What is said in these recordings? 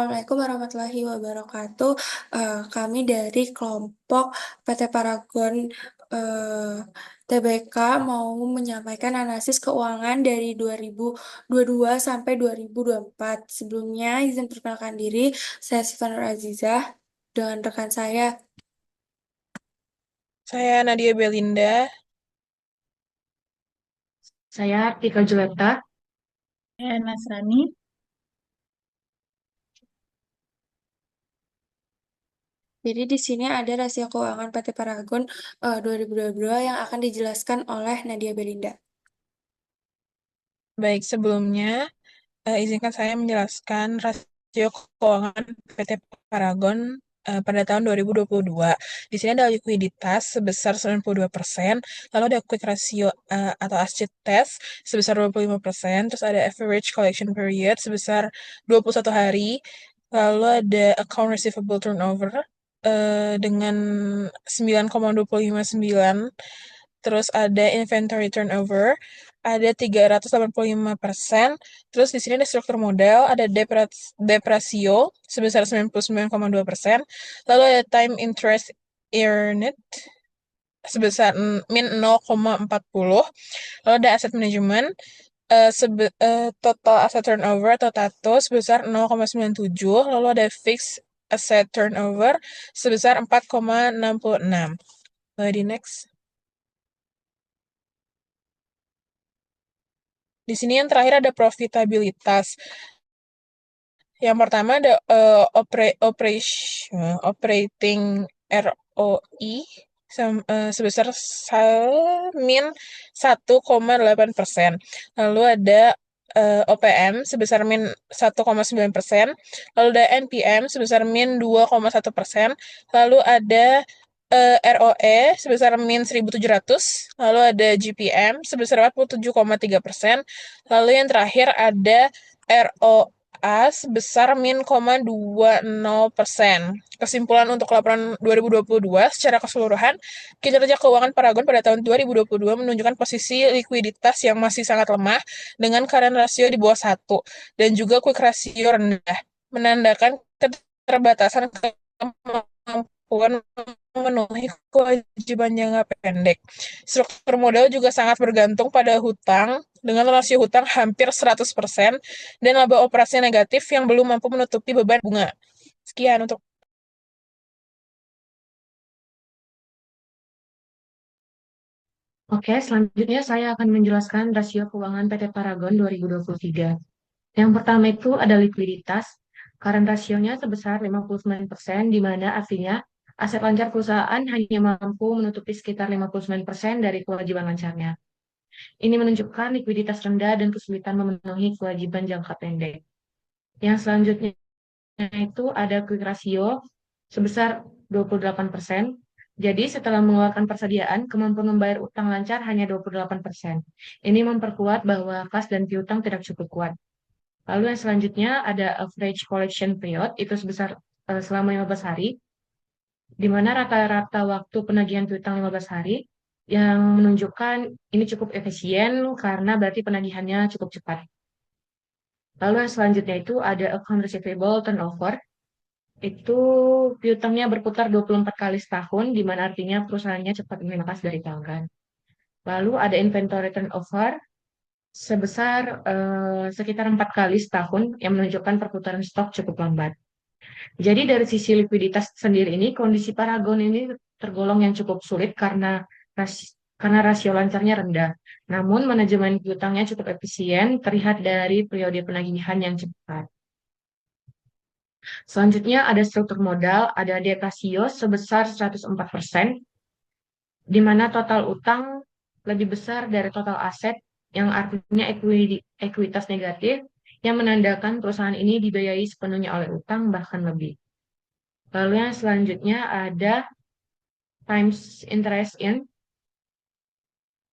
Assalamualaikum warahmatullahi wabarakatuh. Kami dari kelompok PT Paragon TBK mau menyampaikan analisis keuangan dari 2022 sampai 2024. Sebelumnya, izin perkenalkan diri, saya Sifan Nur Azizah dengan rekan saya. Saya Nadia Belinda. Saya Tika Juleta. Nasrani. Jadi di sini ada rasio keuangan PT Paragon 2022 yang akan dijelaskan oleh Nadia Belinda. Baik, sebelumnya izinkan saya menjelaskan rasio keuangan PT Paragon pada tahun 2022. Di sini ada likuiditas sebesar 92%, lalu ada quick ratio atau ASCII test sebesar 25%, terus ada average collection period sebesar 21 hari, lalu ada account receivable turnover dengan 9,259, terus ada inventory turnover ada 385%. Terus di sini ada struktur modal, ada debt ratio sebesar 99,2%. Lalu ada time interest earned sebesar min 0,40. Lalu ada asset management, total asset turnover atau TATO sebesar 0,97. Lalu ada fixed asset turnover sebesar 4,66. Lalu di next. Di sini yang terakhir ada profitabilitas. Yang pertama ada operating ROI sebesar min 1,8%. Lalu ada OPM sebesar min 1,9%. Lalu ada NPM sebesar min 2,1%. Lalu ada ROE sebesar min 1.700. Lalu ada GPM sebesar 47,3%. Lalu yang terakhir ada ROA sebesar min 0,20%. Kesimpulan untuk laporan 2022 secara keseluruhan, kinerja keuangan Paragon pada tahun 2022 menunjukkan posisi likuiditas yang masih sangat lemah dengan current ratio di bawah 1 dan juga quick ratio rendah, menandakan keterbatasan kemampuan memenuhi kewajiban jangka pendek. Struktur modal juga sangat bergantung pada hutang, dengan rasio hutang hampir 100% dan laba operasi negatif yang belum mampu menutupi beban bunga. Sekian untuk Oke, selanjutnya saya akan menjelaskan rasio keuangan PT Paragon 2023. Yang pertama itu ada likuiditas. Current rasionya sebesar 59%, di mana artinya aset lancar perusahaan hanya mampu menutupi sekitar 59% dari kewajiban lancarnya. Ini menunjukkan likuiditas rendah dan kesulitan memenuhi kewajiban jangka pendek. Yang selanjutnya itu ada quick ratio sebesar 28%. Jadi setelah mengeluarkan persediaan, kemampuan membayar utang lancar hanya 28%. Ini memperkuat bahwa kas dan piutang tidak cukup kuat. Lalu yang selanjutnya ada average collection period, itu sebesar selama 15 hari, di mana rata-rata waktu penagihan piutang 15 hari, yang menunjukkan ini cukup efisien karena berarti penagihannya cukup cepat. Lalu yang selanjutnya itu ada account receivable turnover, itu piutangnya berputar 24 kali setahun, di mana artinya perusahaannya cepat menerima kas dari pelanggan. Lalu ada inventory turnover sebesar sekitar 4 kali setahun, yang menunjukkan perputaran stok cukup lambat. Jadi dari sisi likuiditas sendiri ini, kondisi Paragon ini tergolong yang cukup sulit karena rasio lancarnya rendah. Namun manajemen piutangnya cukup efisien, terlihat dari periode penagihan yang cepat. Selanjutnya ada struktur modal, ada debt ratio sebesar 104%, di mana total utang lebih besar dari total aset, yang artinya ekuitas negatif, yang menandakan perusahaan ini dibiayai sepenuhnya oleh utang, bahkan lebih. Lalu yang selanjutnya ada times interest in.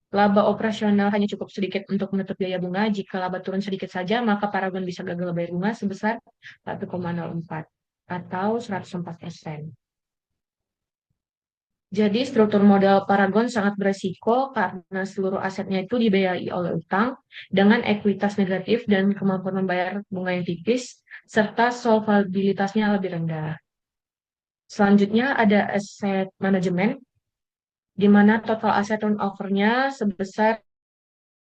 Laba operasional hanya cukup sedikit untuk menutup biaya bunga. Jika laba turun sedikit saja, maka Paragon bisa gagal bayar bunga sebesar 1,04 atau 104%. Jadi struktur modal Paragon sangat beresiko karena seluruh asetnya itu dibiayai oleh utang dengan ekuitas negatif dan kemampuan membayar bunga yang tipis, serta solvabilitasnya lebih rendah. Selanjutnya ada aset manajemen, di mana total aset turnover-nya sebesar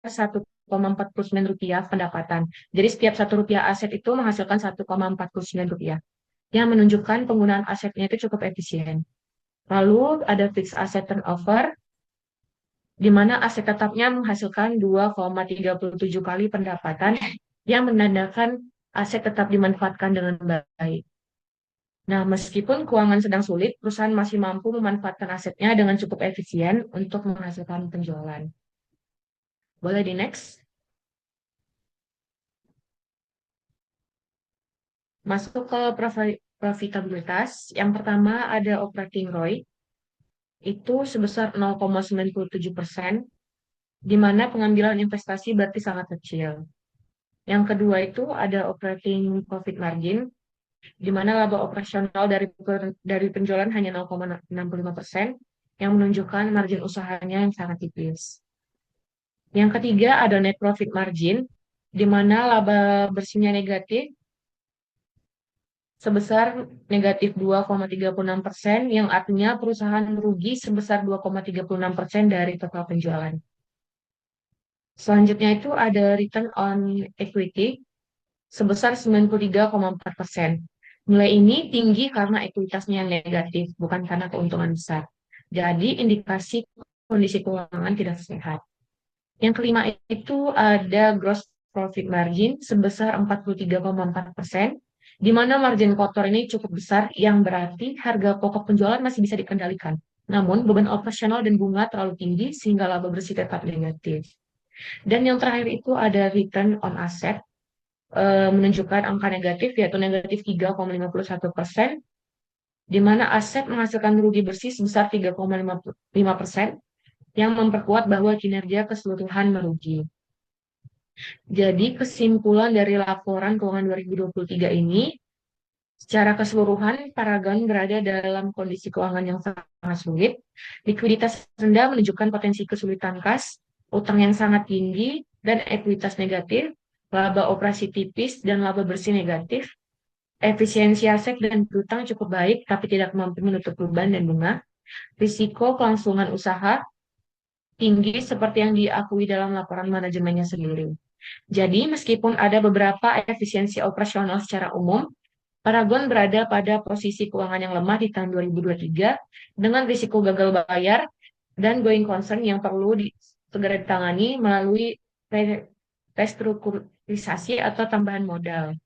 1,49 rupiah pendapatan. Jadi setiap 1 rupiah aset itu menghasilkan 1,49 rupiah, yang menunjukkan penggunaan asetnya itu cukup efisien. Lalu ada fixed asset turnover, di mana aset tetapnya menghasilkan 2,37 kali pendapatan, yang menandakan aset tetap dimanfaatkan dengan baik. Nah, meskipun keuangan sedang sulit, perusahaan masih mampu memanfaatkan asetnya dengan cukup efisien untuk menghasilkan penjualan. Boleh di next? Masuk ke profitabilitas. Yang pertama ada operating ROI, itu sebesar 0,97%, di mana pengambilan investasi berarti sangat kecil. Yang kedua itu ada operating profit margin, di mana laba operasional dari penjualan hanya 0,65%, yang menunjukkan margin usahanya yang sangat tipis. Yang ketiga ada net profit margin, di mana laba bersihnya negatif sebesar negatif 2,36%, yang artinya perusahaan merugi sebesar 2,36% dari total penjualan. Selanjutnya itu ada return on equity sebesar 93,4%. Nilai ini tinggi karena ekuitasnya yang negatif, bukan karena keuntungan besar. Jadi indikasi kondisi keuangan tidak sehat. Yang kelima itu ada gross profit margin sebesar 43,4%, di mana margin kotor ini cukup besar, yang berarti harga pokok penjualan masih bisa dikendalikan. Namun, beban operasional dan bunga terlalu tinggi sehingga laba bersih tetap negatif. Dan yang terakhir itu ada return on asset, menunjukkan angka negatif, yaitu negatif 3,51%, di mana aset menghasilkan rugi bersih sebesar 3,5%, yang memperkuat bahwa kinerja keseluruhan merugi. Jadi kesimpulan dari laporan keuangan 2023 ini, secara keseluruhan Paragon berada dalam kondisi keuangan yang sangat sulit, likuiditas rendah menunjukkan potensi kesulitan kas, utang yang sangat tinggi, dan ekuitas negatif, laba operasi tipis dan laba bersih negatif, efisiensi aset dan piutang cukup baik tapi tidak mampu menutup beban dan bunga, risiko kelangsungan usaha tinggi seperti yang diakui dalam laporan manajemennya sendiri. Jadi, meskipun ada beberapa efisiensi operasional secara umum, Paragon berada pada posisi keuangan yang lemah di tahun 2023 dengan risiko gagal bayar dan going concern yang perlu segera ditangani melalui restrukturisasi atau tambahan modal.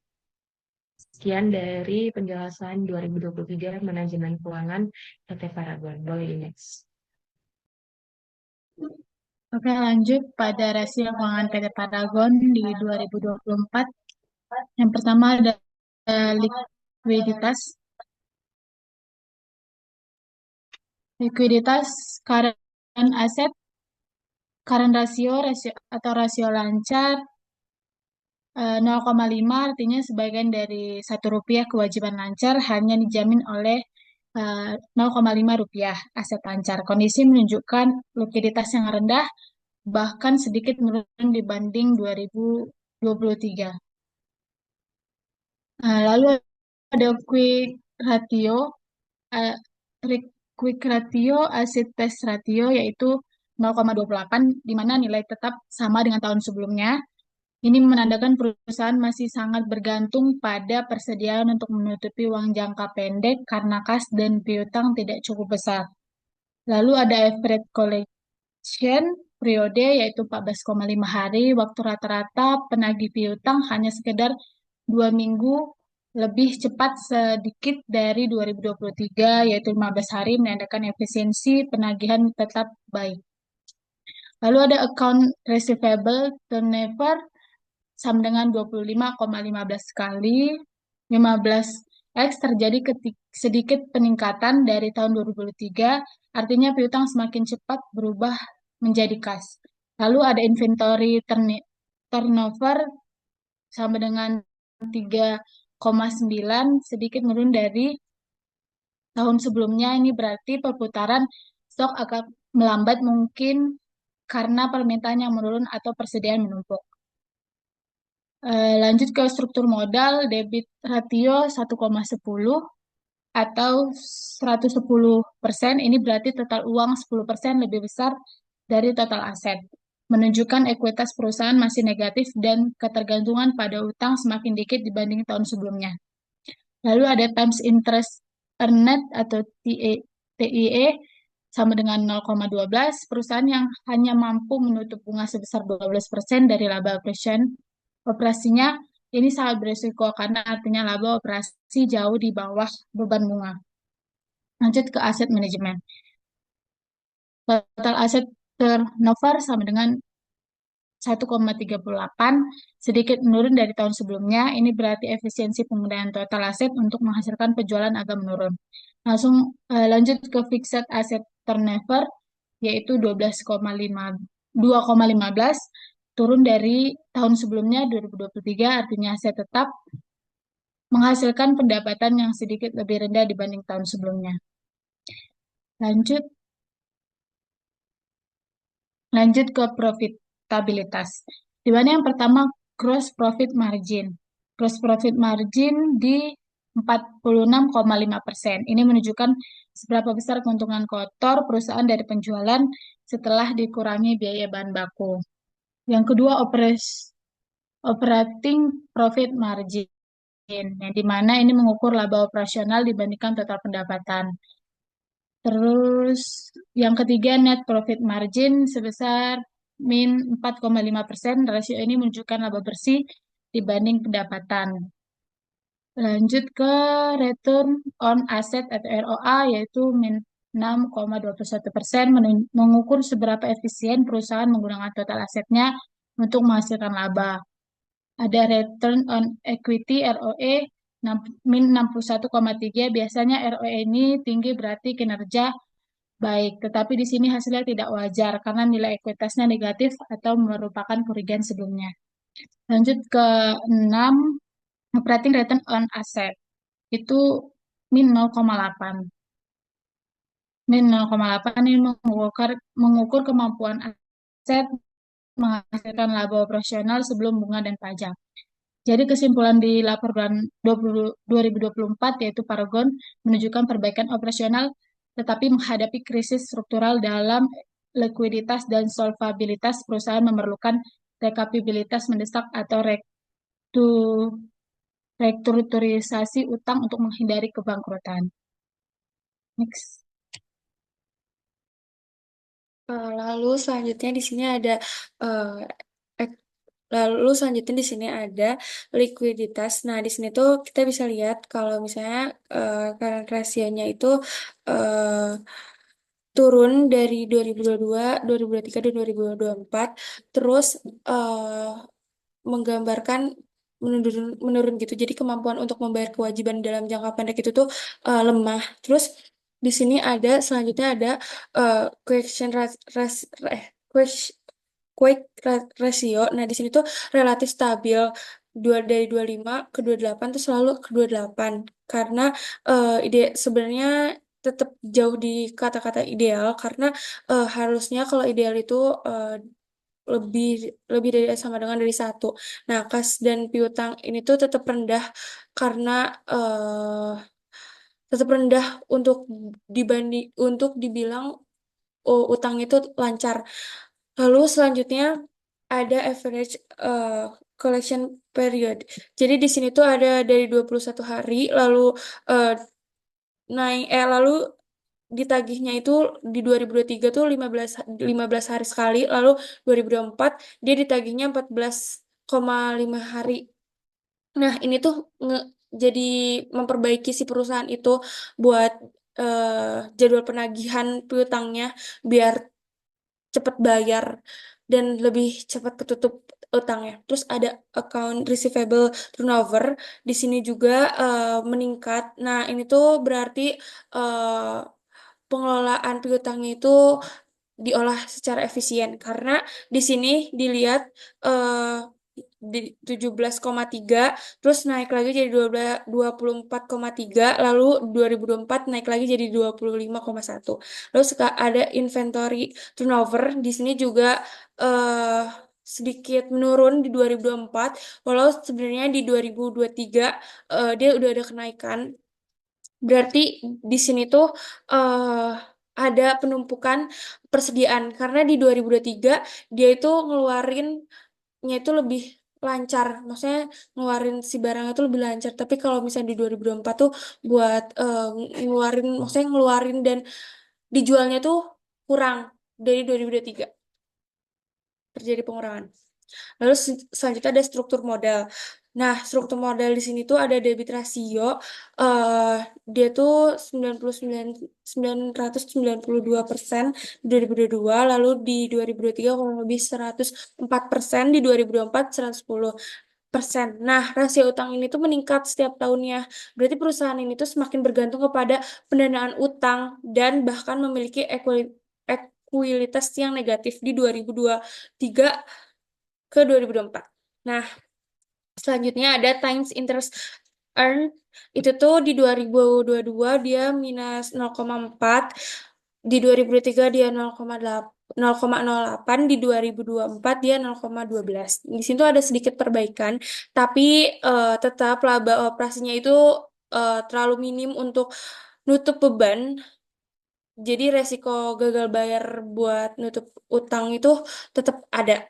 Sekian dari penjelasan 2023 manajemen keuangan PT Paragon. Boleh di next. Oke, lanjut pada rasio keuangan PT Paragon di 2024. Yang pertama ada likuiditas. Likuiditas current asset, current rasio atau rasio lancar 0,5, artinya sebagian dari 1 rupiah kewajiban lancar hanya dijamin oleh 0,5 rupiah aset lancar. Kondisi menunjukkan likuiditas yang rendah, bahkan sedikit menurun dibanding 2023. Lalu ada ratio, uh, quick ratio, asset test ratio, yaitu 0,28, di mana nilai tetap sama dengan tahun sebelumnya. Ini menandakan perusahaan masih sangat bergantung pada persediaan untuk menutupi uang jangka pendek karena kas dan piutang tidak cukup besar. Lalu ada average collection periode, yaitu 14,5 hari. Waktu rata-rata penagih piutang hanya sekedar 2 minggu lebih cepat sedikit dari 2023, yaitu 15 hari, menandakan efisiensi penagihan tetap baik. Lalu ada account receivable turnover sama dengan 25,15 kali, 15x, terjadi sedikit peningkatan dari tahun 2023, artinya piutang semakin cepat berubah menjadi kas. Lalu ada inventory turnover sama dengan 3,9, sedikit menurun dari tahun sebelumnya. Ini berarti perputaran stok akan melambat mungkin karena permintaan yang menurun atau persediaan menumpuk. Lanjut ke struktur modal, debit ratio 1,10 atau 110%. Ini berarti total uang 10% lebih besar dari total aset. Menunjukkan ekuitas perusahaan masih negatif dan ketergantungan pada utang semakin dikit dibanding tahun sebelumnya. Lalu ada times interest earned atau TIE sama dengan 0,12. Perusahaan yang hanya mampu menutup bunga sebesar 12% dari laba operasinya ini sangat berisiko karena artinya laba operasi jauh di bawah beban bunga. Lanjut ke aset manajemen. Total aset turnover sama dengan 1,38, sedikit menurun dari tahun sebelumnya. Ini berarti efisiensi penggunaan total aset untuk menghasilkan penjualan agak menurun. Langsung lanjut ke fixed asset turnover, yaitu 2,15, turun dari tahun sebelumnya 2023, artinya aset tetap menghasilkan pendapatan yang sedikit lebih rendah dibanding tahun sebelumnya. Lanjut Lanjut ke profitabilitas. Di mana yang pertama gross profit margin. Gross profit margin di 46,5%. Ini menunjukkan seberapa besar keuntungan kotor perusahaan dari penjualan setelah dikurangi biaya bahan baku. Yang kedua operating profit margin, yang dimana ini mengukur laba operasional dibandingkan total pendapatan. Terus yang ketiga net profit margin sebesar min 4,5%. Rasio ini menunjukkan laba bersih dibanding pendapatan. Lanjut ke return on asset atau ROA yaitu min 6,21%, mengukur seberapa efisien perusahaan menggunakan total asetnya untuk menghasilkan laba. Ada return on equity ROE min 61,3. Biasanya ROE ini tinggi berarti kinerja baik, tetapi di sini hasilnya tidak wajar karena nilai ekuitasnya negatif atau merupakan kerugian sebelumnya. Lanjut ke 6, operating return on asset. Itu min 0,8. Min 0,8 ini mengukur kemampuan aset menghasilkan laba operasional sebelum bunga dan pajak. Jadi kesimpulan di laporan 2024 yaitu Paragon menunjukkan perbaikan operasional tetapi menghadapi krisis struktural dalam likuiditas dan solvabilitas perusahaan memerlukan rekapitalisasi mendesak atau restrukturisasi utang untuk menghindari kebangkrutan. Next. Lalu selanjutnya di sini ada eh, ek- lalu selanjutnya di sini ada likuiditas. Nah, di sini tuh kita bisa lihat kalau misalnya current ratio-nya itu eh, turun dari 2022, 2023 dan 2024, terus eh, menggambarkan menurun gitu. Jadi kemampuan untuk membayar kewajiban dalam jangka pendek itu tuh lemah. Terus di sini ada selanjutnya ada question quick ratio. Nah, di sini tuh relatif stabil. Dari 25 ke 28 tuh selalu ke 28 karena ide sebenarnya tetap jauh di kata-kata ideal karena harusnya kalau ideal itu lebih lebih dari sama dengan dari satu. Nah, kas dan piutang ini tuh tetap rendah karena tetap rendah untuk untuk dibilang utang itu lancar. Lalu selanjutnya ada average collection period. Jadi di sini tuh ada dari 21 hari lalu eh, lalu ditagihnya itu di 2023 tuh 15 hari sekali, lalu 2024 dia ditagihnya 14,5 hari. Nah, ini tuh jadi memperbaiki si perusahaan itu buat jadwal penagihan piutangnya biar cepat bayar dan lebih cepat ketutup utangnya. Terus ada account receivable turnover di sini juga meningkat. Nah, ini tuh berarti eh, pengelolaan piutangnya itu diolah secara efisien karena di sini dilihat eh, di 17,3, terus naik lagi jadi 24,3, lalu 2024 naik lagi jadi 25,1. Lalu ada inventory turnover, di sini juga eh sedikit menurun di 2024, walau sebenarnya di 2023 dia udah ada kenaikan. Berarti di sini tuh eh ada penumpukan persediaan karena di 2023 dia itu ngeluarinnya itu lebih lancar. Maksudnya ngeluarin si barangnya itu lebih lancar. Tapi kalau misalnya di 2024 tuh buat maksudnya ngeluarin dan dijualnya tuh kurang dari 2023 terjadi pengurangan. Lalu selanjutnya ada struktur modal. Nah, struktur modal di sini tuh ada debit rasio. eh Dia tuh 992% di 2022, lalu di 2023 kurang lebih 104%, di 2024 110%. Nah, rasio utang ini tuh meningkat setiap tahunnya. Berarti perusahaan ini tuh semakin bergantung kepada pendanaan utang dan bahkan memiliki ekualitas yang negatif di 2023 ke 2024. Nah, selanjutnya ada times interest earned. Itu tuh di 2022 dia minus 0,4, di 2023 dia 0,08, di 2024 dia 0,12. Di situ ada sedikit perbaikan, tapi tetap laba operasinya itu terlalu minim untuk nutup beban. Jadi resiko gagal bayar buat nutup utang itu tetap ada.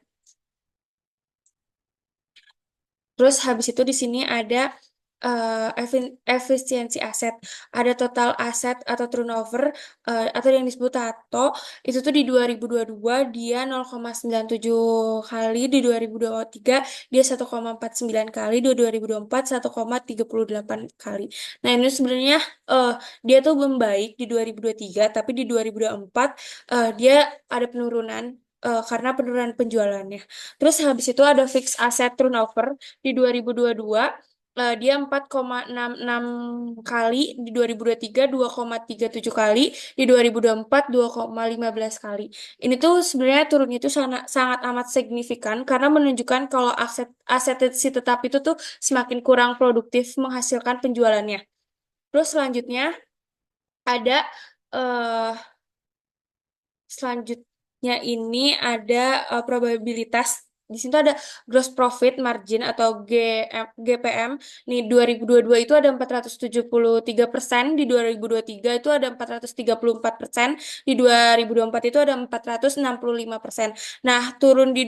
Terus habis itu di sini ada efisiensi aset. Ada total aset atau turnover atau yang disebut TATO. Itu tuh di 2022 dia 0,97 kali, di 2023 dia 1,49 kali, di 2024 1,38 kali. Nah, ini sebenarnya dia tuh membaik di 2023, tapi di 2024 dia ada penurunan karena penurunan penjualannya. Terus habis itu ada fixed asset turnover di 2022 dia 4,66 kali, di 2023 2,37 kali, di 2024 2,15 kali. Ini tuh sebenarnya turunnya itu sangat sangat amat signifikan karena menunjukkan kalau aset aset si tetap itu tuh semakin kurang produktif menghasilkan penjualannya. Terus selanjutnya ada eh selanjutnya ini ada probabilitas. Di sini tuh ada gross profit margin atau GPM. Nih 2022 itu ada 473%, di 2023 itu ada 434%, di 2024 itu ada 465%. Nah, turunnya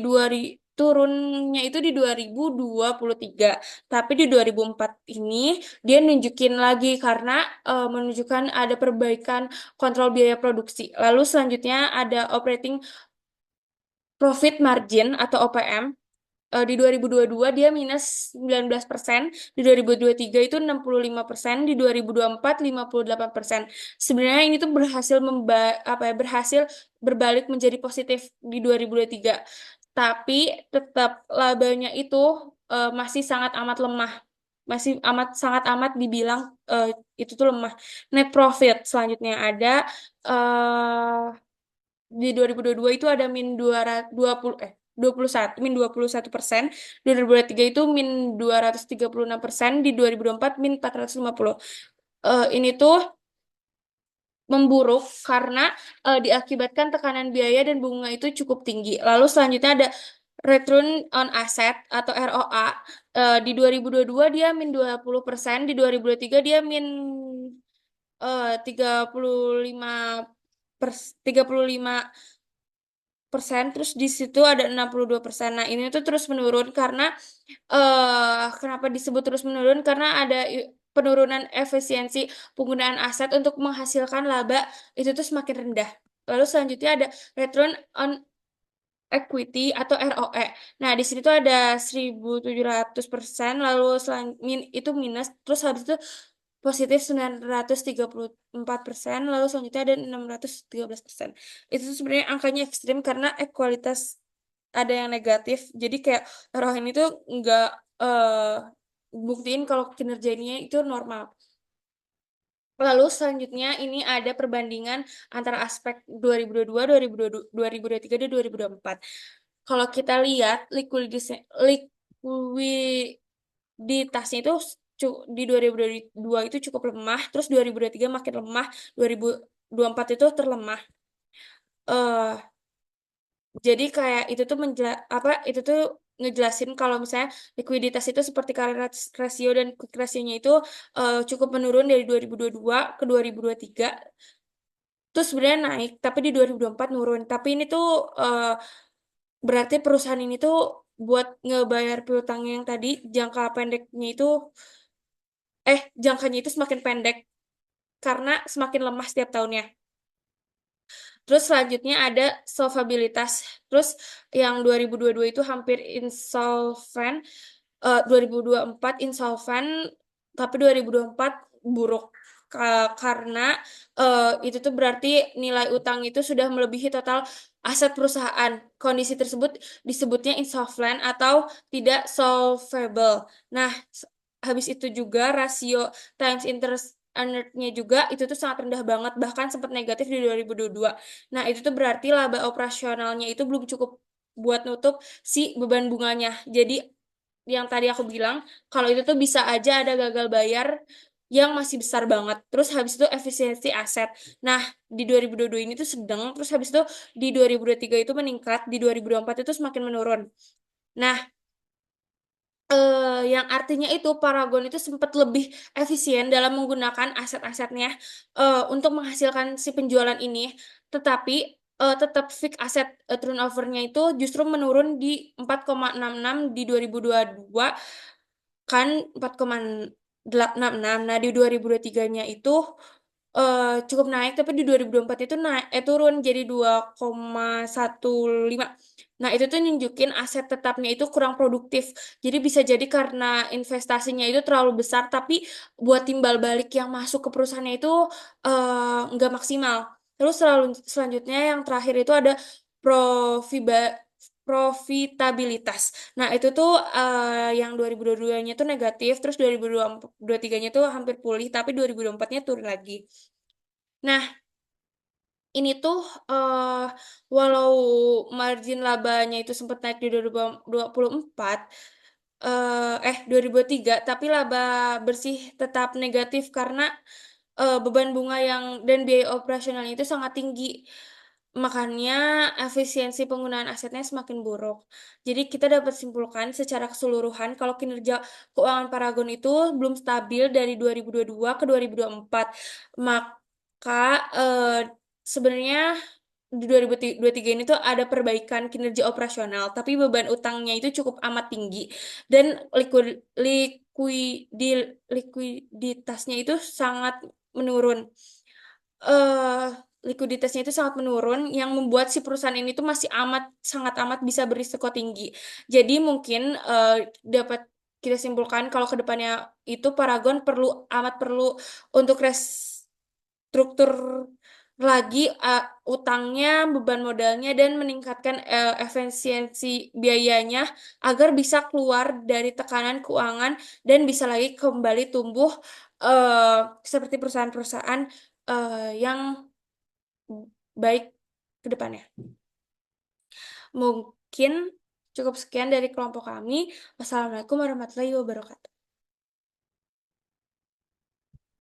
itu di 2023. Tapi di 2004 ini dia nunjukin lagi karena menunjukkan ada perbaikan kontrol biaya produksi. Lalu selanjutnya ada operating profit margin atau OPM. Di 2022 dia minus 19%, di 2023 itu 65%, di 2024 58%. Sebenarnya ini tuh berhasil berhasil berbalik menjadi positif di 2023. Tapi tetap labanya itu masih sangat amat lemah. Masih sangat amat dibilang itu tuh lemah. Net profit selanjutnya ada di 2022 itu ada min 220 21 min 21%, di 2023 itu min 236%, di 2024 min 450. Ini tuh memburuk karena diakibatkan tekanan biaya dan bunga itu cukup tinggi. Lalu selanjutnya ada return on asset atau ROA. Di 2022 dia min 20%, di 2023 dia min 35%, terus di situ ada 62%. Nah, ini tuh terus menurun karena kenapa disebut terus menurun? Karena ada penurunan efisiensi penggunaan aset untuk menghasilkan laba itu tuh semakin rendah. Lalu selanjutnya ada return on equity atau ROE. Nah, di sini tuh ada 1.700%, lalu itu minus, terus habis itu positif 934%, lalu selanjutnya ada 613%. Itu tuh sebenarnya angkanya ekstrim karena ekualitas ada yang negatif. Jadi kayak ROE ini tuh nggak buktiin kalau kinerjanya itu normal. Lalu selanjutnya ini ada perbandingan antara aspek 2022, 2023, dan 2024. Kalau kita lihat likuiditasnya itu di 2022 itu cukup lemah, terus 2023 makin lemah, 2024 itu terlemah. eh jadi kayak itu tuh itu tuh ngejelasin kalau misalnya likuiditas itu seperti current ratio dan quick ratio-nya itu cukup menurun dari 2022 ke 2023. Terus sebenarnya naik, tapi di 2024 nurun. Tapi ini tuh berarti perusahaan ini tuh buat ngebayar piutangnya yang tadi jangka pendeknya itu jangkanya itu semakin pendek karena semakin lemah setiap tahunnya. Terus selanjutnya ada solvabilitas. Terus yang 2022 itu hampir insolven, 2024 insolven, tapi 2024 buruk. Karena itu tuh berarti nilai utang itu sudah melebihi total aset perusahaan. Kondisi tersebut disebutnya insolvent atau tidak solvable. Nah, habis itu juga rasio times interest earned-nya juga itu tuh sangat rendah banget, bahkan sempat negatif di 2022. Nah, itu tuh berarti laba operasionalnya itu belum cukup buat nutup si beban bunganya. Jadi yang tadi aku bilang, kalau itu tuh bisa aja ada gagal bayar yang masih besar banget. Terus habis itu efisiensi aset. Nah, di 2022 ini tuh sedang, terus habis itu di 2023 itu meningkat, di 2024 itu semakin menurun. Nah, yang artinya itu Paragon itu sempat lebih efisien dalam menggunakan aset-asetnya untuk menghasilkan si penjualan ini, tetapi tetap fixed aset turnover-nya itu justru menurun di 4,66 di 2022 kan 4,66. Nah, di 2023-nya itu cukup naik, tapi di 2024 itu naik turun jadi 2,15. Nah, itu tuh nunjukin aset tetapnya itu kurang produktif. Jadi bisa jadi karena investasinya itu terlalu besar, tapi buat timbal balik yang masuk ke perusahaannya itu nggak maksimal. Terus selanjutnya yang terakhir itu ada profiba, profitabilitas. Nah, itu tuh yang 2022-nya tuh negatif, terus 2023-nya tuh hampir pulih, tapi 2024-nya turun lagi. Nah, ini tuh walau margin labanya itu sempat naik di 2024, 2023, tapi laba bersih tetap negatif karena beban bunga dan biaya operasionalnya itu sangat tinggi. Makanya efisiensi penggunaan asetnya semakin buruk. Jadi kita dapat simpulkan secara keseluruhan kalau kinerja keuangan Paragon itu belum stabil dari 2022 ke 2024. Maka sebenarnya di 2023 ini tuh ada perbaikan kinerja operasional, tapi beban utangnya itu cukup amat tinggi dan likuiditasnya itu sangat menurun. eh Likuiditasnya itu sangat menurun yang membuat si perusahaan ini tuh masih sangat amat bisa berisiko tinggi. Jadi mungkin dapat kita simpulkan kalau ke depannya itu Paragon perlu untuk struktur lagi utangnya, beban modalnya, dan meningkatkan efisiensi biayanya agar bisa keluar dari tekanan keuangan dan bisa lagi kembali tumbuh eh, seperti perusahaan-perusahaan yang baik ke depannya. Mungkin cukup sekian dari kelompok kami. Wassalamualaikum warahmatullahi wabarakatuh.